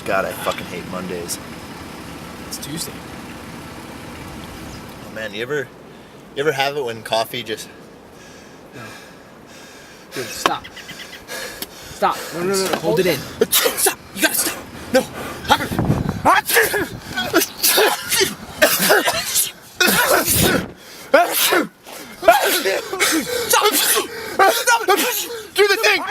God, I fucking hate Mondays. It's Tuesday. Oh man, you ever have it when coffee just... No. Dude, stop. Stop. No. Hold it in. Stop. You gotta stop. No. Stop! Do the thing!